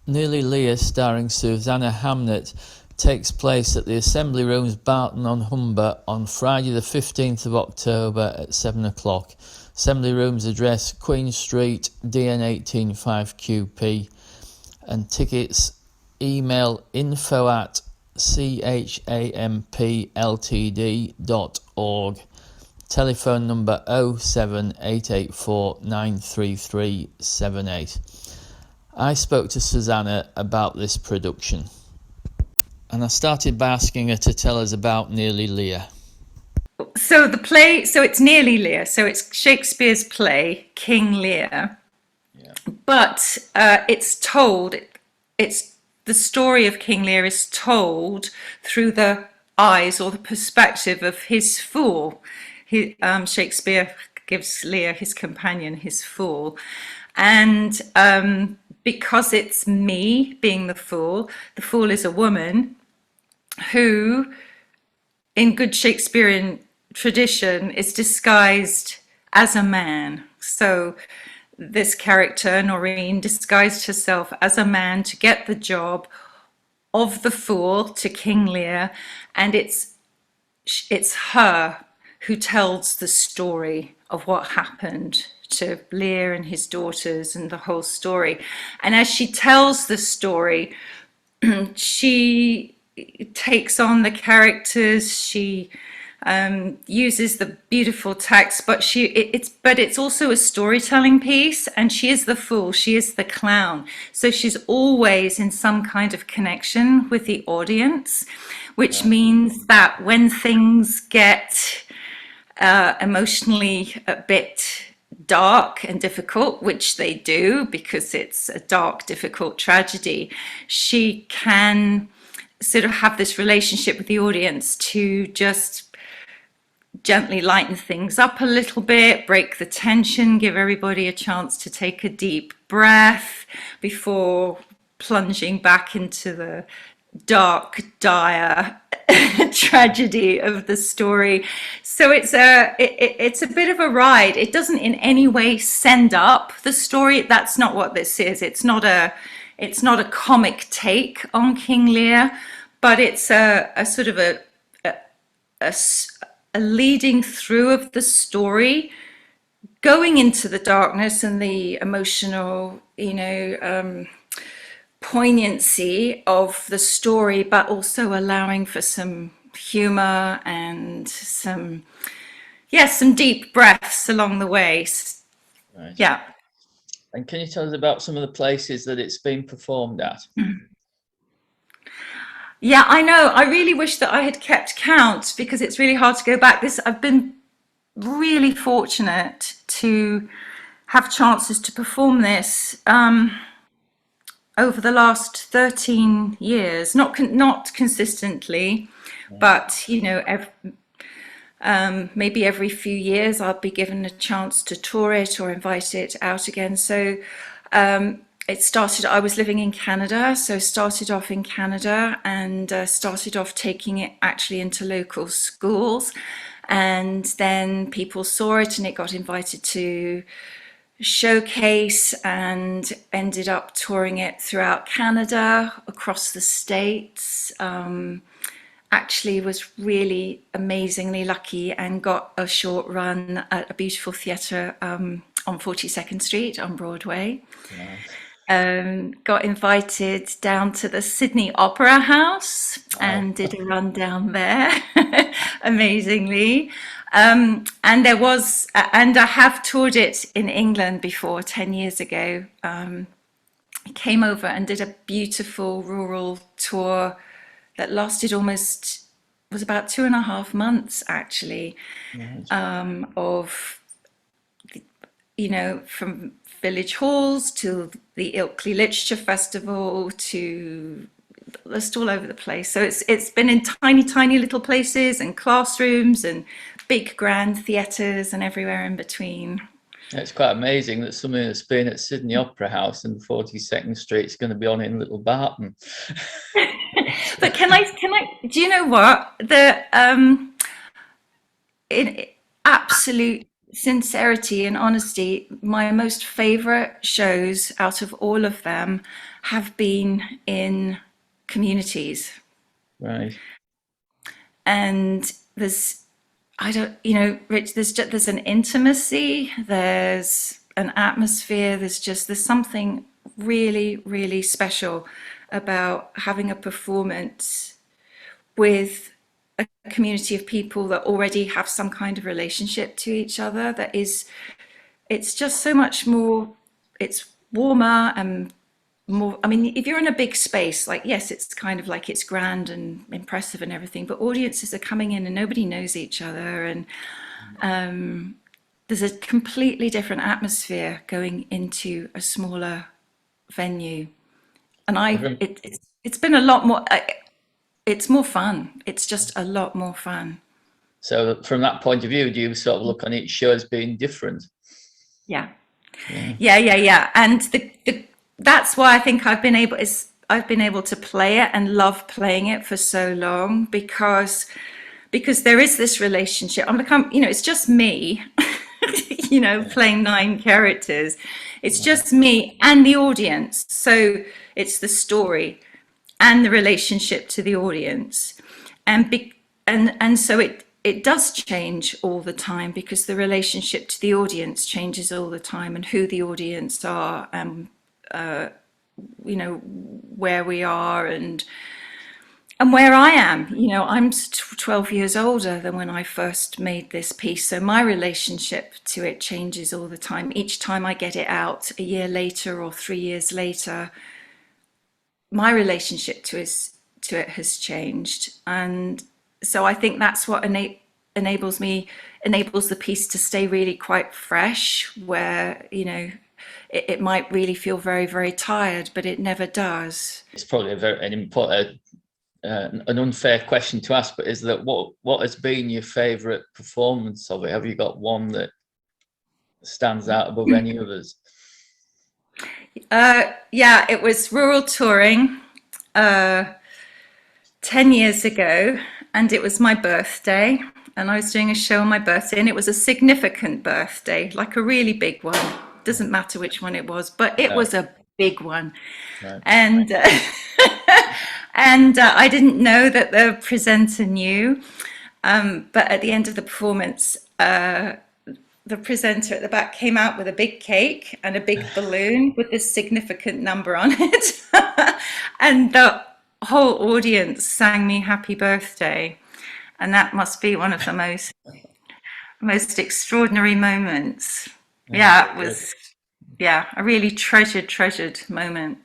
Nearly Lear, starring Susannah Hamnett, takes place at the Assembly Rooms, Barton on Humber, on Friday the 15th of October at 7 o'clock. Assembly Rooms address Queen Street, DN18 5QP, and tickets email info@champltd.org. Telephone number 07884 93378. I spoke to Susannah about this production, and I started by asking her to tell us about Nearly Lear. So the play, so it's Nearly Lear, so it's Shakespeare's play, King Lear. Yeah. But it's the story of King Lear is told through the eyes or the perspective of his fool. Shakespeare gives Lear, his companion, his fool. And because it's me being the fool is a woman who, in good Shakespearean tradition, is disguised as a man. So this character, Noreen, disguised herself as a man to get the job of the fool to King Lear, and it's her who tells the story of what happened to Lear and his daughters and the whole story. And as she tells the story, she takes on the characters, she uses the beautiful text, but it's also a storytelling piece, and she is the fool, she is the clown, so she's always in some kind of connection with the audience, which means that when things get emotionally a bit dark and difficult, which they do because it's a dark, difficult tragedy, she can sort of have this relationship with the audience to just gently lighten things up a little bit, break the tension, give everybody a chance to take a deep breath before plunging back into the dark, dire tragedy of the story. So it's a bit of a ride. It doesn't in any way send up the story. That's not what this is. It's not a comic take on King Lear, but it's a sort of a leading through of the story, going into the darkness and the emotional, poignancy of the story, but also allowing for some humor and some deep breaths along the way. Right. Yeah. And can you tell us about some of the places that it's been performed at? Yeah, I know. I really wish that I had kept count because it's really hard to go back. I've been really fortunate to have chances to perform this over the last 13 years, not consistently, but maybe every few years I'll be given a chance to tour it or invite it out again. So I was living in Canada, so started off in Canada and started off taking it actually into local schools. And then people saw it and it got invited to showcase and ended up touring it throughout Canada, across the States. Actually was really amazingly lucky and got a short run at a beautiful theatre on 42nd Street on Broadway. Got invited down to the Sydney Opera House and did a run down there, amazingly. And I have toured it in England before, 10 years ago. I came over and did a beautiful rural tour that lasted was about 2.5 months actually, of, from village halls to the Ilkley Literature Festival to just all over the place. So it's been in tiny, tiny little places and classrooms and big grand theatres and everywhere in between. It's quite amazing that something that's been at Sydney Opera House and 42nd Street is going to be on in Little Barton. But do you know what? Absolute sincerity and honesty, my most favorite shows out of all of them have been in communities. Right. And there's, I don't, you know, Rich, there's an intimacy, there's an atmosphere, there's something really, really special about having a performance with a community of people that already have some kind of relationship to each other. It's just so much more, it's warmer and more. I mean, if you're in a big space, like, yes, it's kind of like it's grand and impressive and everything, but audiences are coming in and nobody knows each other. And there's a completely different atmosphere going into a smaller venue. And it's been a lot more, it's more fun. It's just a lot more fun. So from that point of view, do you sort of look on each show as being different? Yeah. Yeah. Yeah. And that's why I think I've been able to play it and love playing it for so long, because there is this relationship. It's just me, playing nine characters. It's just me and the audience. So it's the story and the relationship to the audience. And so it does change all the time, because the relationship to the audience changes all the time, and who the audience are, and where we are, and where I am. I'm 12 years older than when I first made this piece, so my relationship to it changes all the time. Each time I get it out a year later or 3 years later, my relationship to it has changed. And so I think that's what enables the piece to stay really quite fresh, where it might really feel very, very tired, but it never does. It's probably an unfair question to ask, but is that what has been your favourite performance of it? Have you got one that stands out above any others? Yeah, it was Rural Touring 10 years ago, and it was my birthday, and I was doing a show on my birthday, and it was a significant birthday, like a really big one. Doesn't matter which one it was, but it was a big one. Right. And I didn't know that the presenter knew, but at the end of the performance, the presenter at the back came out with a big cake and a big balloon with this significant number on it. And the whole audience sang me happy birthday. And that must be one of the most extraordinary moments. Yeah, it was, yeah, a really treasured moment.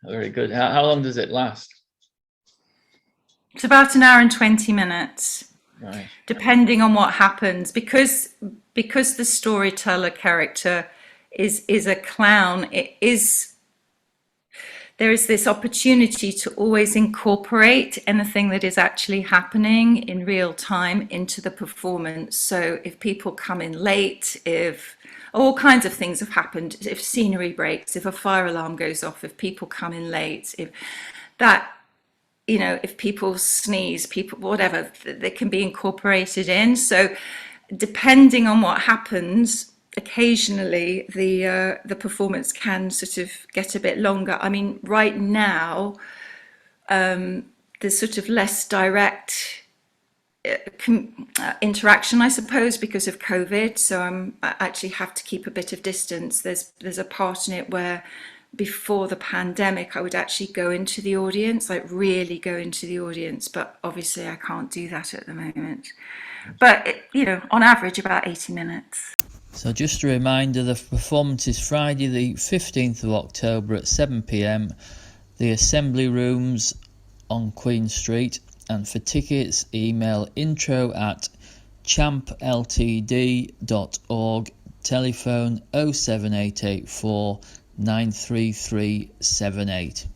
Very good. How long does it last? It's about an hour and 20 minutes. Right. Depending on what happens, because the storyteller character is a clown. There is this opportunity to always incorporate anything that is actually happening in real time into the performance. So if people come in late, if all kinds of things have happened, if scenery breaks, if a fire alarm goes off, if people come in late, if that, if people sneeze, people, whatever, they can be incorporated in. So depending on what happens, occasionally the performance can sort of get a bit longer. I mean, right now, there's sort of less direct interaction, I suppose, because of COVID. So I actually have to keep a bit of distance. There's a part in it where before the pandemic, I would actually go into the audience, like really go into the audience. But obviously I can't do that at the moment. But, on average, about 80 minutes. So just a reminder, the performance is Friday the 15th of October at 7 p.m. The Assembly Rooms on Queen Street. And for tickets, email info@champltd.org, telephone 07884 93378.